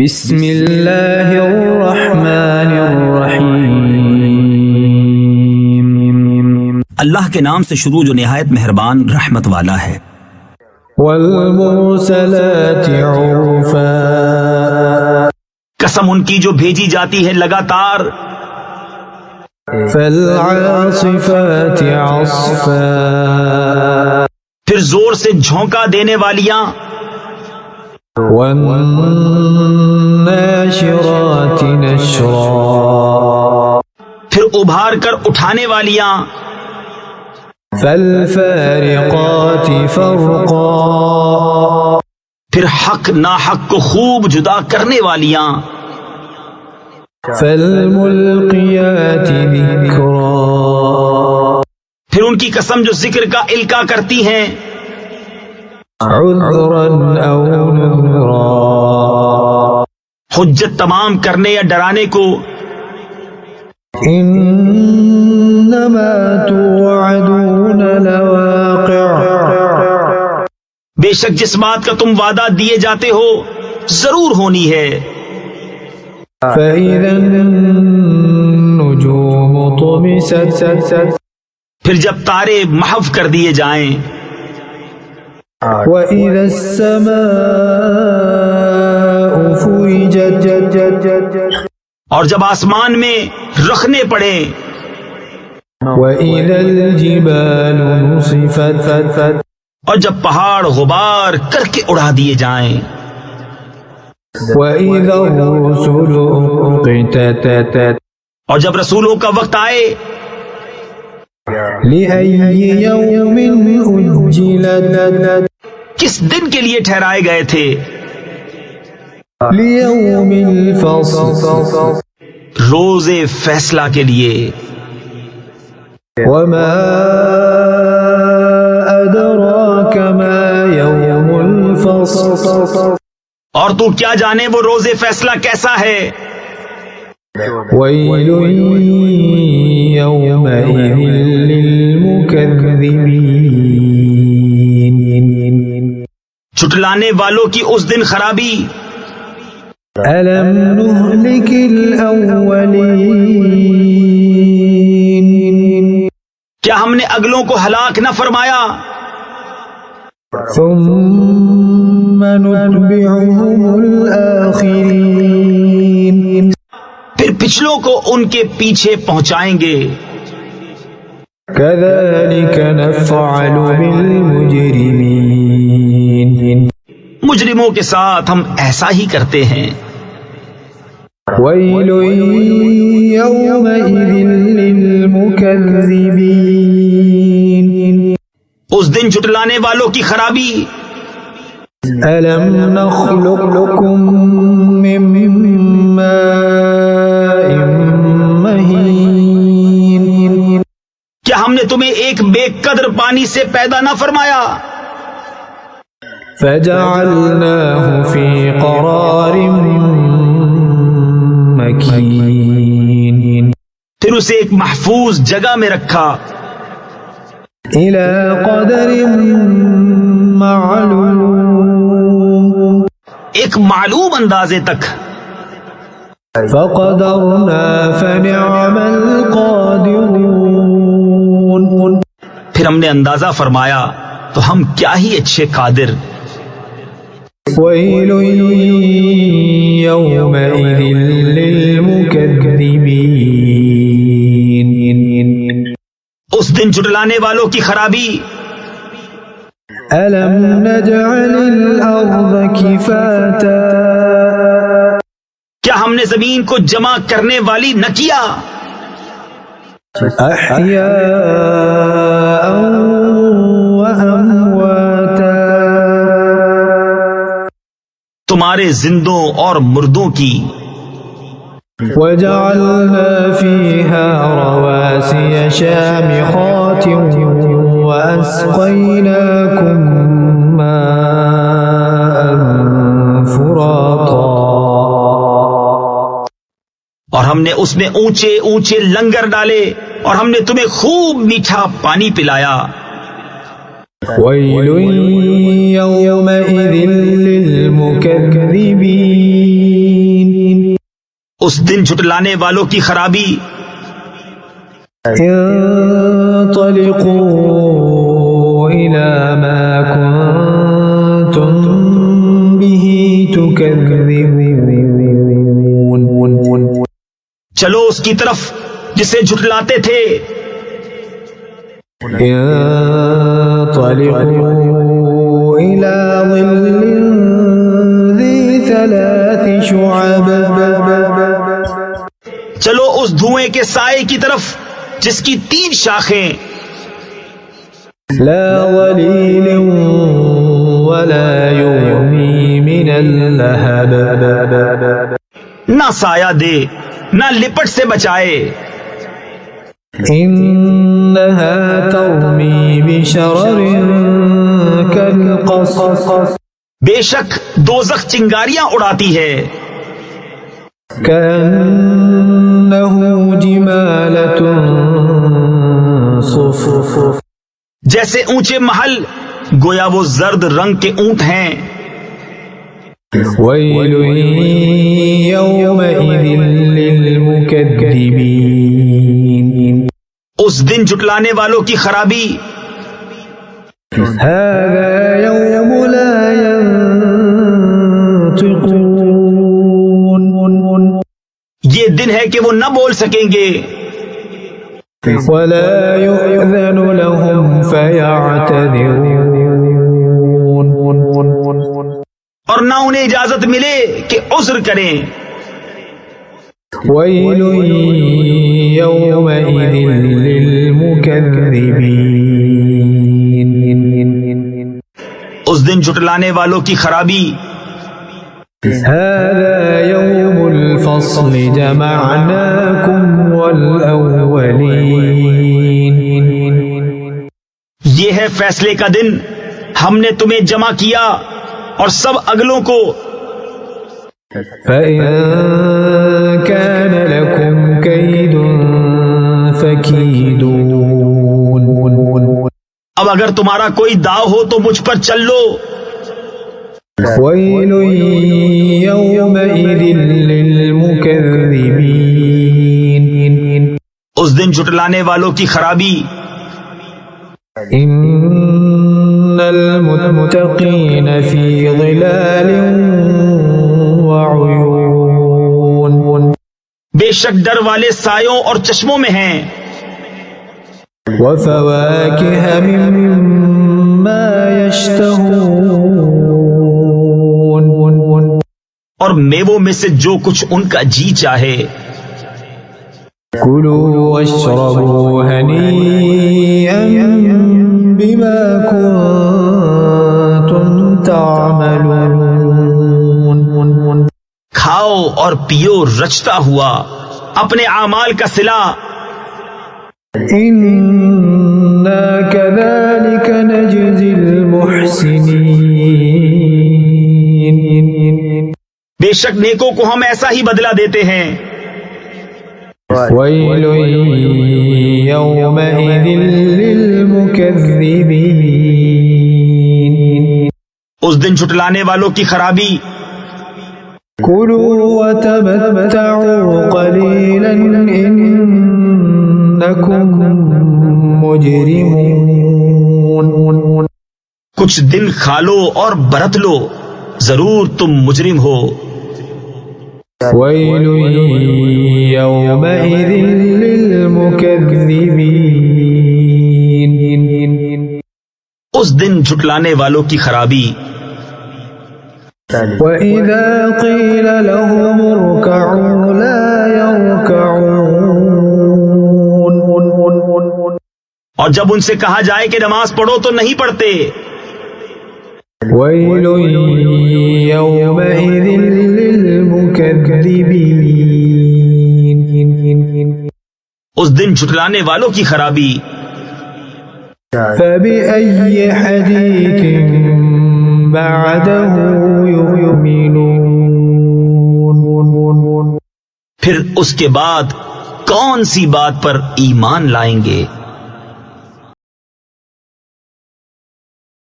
بسم اللہ الرحمن الرحیم، اللہ کے نام سے شروع جو نہایت مہربان رحمت والا ہے۔ والمرسلات عرفا، قسم ان کی جو بھیجی جاتی ہے لگاتار۔ فالعاصفات عصفا، پھر زور سے جھونکا دینے والیاں۔ والناشرات نشرا، پھر ابھار کر اٹھانے والیاں۔ فالفارقات فرقا، پھر حق ناحق کو خوب جدا کرنے والیاں۔ فالملقیات ذکرا، پھر ان کی قسم جو ذکر کا القاء کرتی ہیں۔ عذرا او نذرا، حجت تمام کرنے یا ڈرانے کو۔ انما توعدون لواقع، بے شک جس بات کا تم وعدہ دیے جاتے ہو ضرور ہونی ہے۔ فإذا النجوم طمست، پھر جب تارے محو کر دیے جائیں۔ وإذا السماء فرجت، اور جب آسمان میں رخنے پڑے۔ وإذا الجبال نصفت، اور جب پہاڑ غبار کر کے اڑا دیے جائیں۔ وإذا الرسل أقتت، اور جب رسولوں کا وقت آئے۔ لأي يوم أجلت، کس دن کے لیے ٹھہرائے گئے تھے؟ ليوم الفصل، روز فیصلہ کے لیے۔ وما أدراك ما يوم الفصل، اور تو کیا جانے وہ روز فیصلہ کیسا ہے؟ ويل يومئذ للمكذبين، چھٹلانے والوں کی اس دن خرابی۔ ألم نهلك الأولين، کیا ہم نے اگلوں کو ہلاک نہ فرمایا؟ ثم نتبعهم الآخرين، پھر پچھلوں کو ان کے پیچھے پہنچائیں گے۔ كذلك نفعل بالمجرمين، مجرموں کے ساتھ ہم ایسا ہی کرتے ہیں۔ ويل يومئذ للمكذبين، اس دن جھٹلانے والوں کی خرابی۔ ألم نخلقكم من ماء مهين، کیا ہم نے تمہیں ایک بے قدر پانی سے پیدا نہ فرمایا؟ فجعلناه في قرار مكين، پھر اسے ایک محفوظ جگہ میں رکھا۔ إلى قدر معلوم، ایک معلوم اندازے تک۔ فقدرنا فنعم القادرون، پھر ہم نے اندازہ فرمایا تو ہم کیا ہی اچھے قادر۔ ويل يومئذ للمكذبين، اس دن جھٹلانے والوں کی خرابی۔ ألم نجعل الأرض كفاتا، کیا ہم نے زمین کو جمع کرنے والی نہ کیا؟ أحياء وأمواتا، تمہارے زندوں اور مردوں کی۔ وجعلنا فيها رواسي شامخات وأسقيناكم ماء فراطا، اور ہم نے اس میں اونچے اونچے لنگر ڈالے اور ہم نے تمہیں خوب میٹھا پانی پلایا۔ ويل يومئذ للمكذبين، اس دن جھٹلانے والوں کی خرابی. انطلقوا إلى ما كنتم به تكذبون. چلو اس کی طرف جسے جھٹلاتے تھے. انطلقوا إلى ظل ذي 3 شعب. چلو اس دھوئیں کے سائے کی طرف جس کی 3 شاخیں. لا ظليل ولا يغني من اللهب. نہ سایہ دے نہ لپٹ سے بچائے. إنها ترمي بشرر كالقصر. بے شک دوزخ چنگاریاں اڑاتی ہے. كأنه جمالة صفر. جیسے اونچے محل گویا وہ زرد رنگ کے اونٹ ہیں. ويل يومئذ للمكذبين. اس دن جھٹلانے والوں کی خرابی. هذا يوم لا ينطقون. یہ دن ہے کہ وہ نہ بول سکیں گے. ولا يؤذن لهم فيعتذرون. اور نہ انہیں اجازت ملے کہ عذر کریں. ويل يومئذ للمكذبين. اس دن جھٹلانے والوں کی خرابی. هذا يوم الفصل جمعناكم والأولين. یہ ہے فیصلے کا دن، ہم نے تمہیں جمع کیا اور سب اگلوں کو. فإن كان لكم كيد فكيدون. اب اگر تمہارا کوئی داؤ ہو تو مجھ پر چل لو. ويل يومئذ للمكذبين. اس دن جھٹلانے والوں کی خرابی. إن المتقين في ظلال وعيون. بے شک ڈر والے سایوں اور چشموں میں ہیں. وفواكه مما يشتهون. اور میووں میں سے جو کچھ ان کا جی چاہے. كلوا واشربوا هنيئا بما كنتم تعملون. کھاؤ اور پیو رچتا ہوا اپنے اعمال کا صلہ. إنا كذلك نجزي المحسنين. بے شک نیکوں کو ہم ایسا ہی بدلہ دیتے ہیں. ويل يومئذ للمكذبين. اس دن جھٹلانے والوں کی خرابی. كلوا وتمتعوا قليلا إنكم مجرمون. کچھ دن کھا لو اور برت لو، ضرور تم مجرم ہو. ويل يومئذ للمكذبين. اس دن جھٹلانے والوں کی خرابی. وإذا قيل لهم اركعوا لا يركعون. اور جب ان سے کہا جائے کہ نماز پڑھو تو نہیں پڑھتے. ويل يومئذ للمكذبين. اس دن جھٹلانے والوں کی خرابی. فبأي حديث بعده يؤمنون. پھر اس کے بعد کون سی بات پر ایمان لائیں گے؟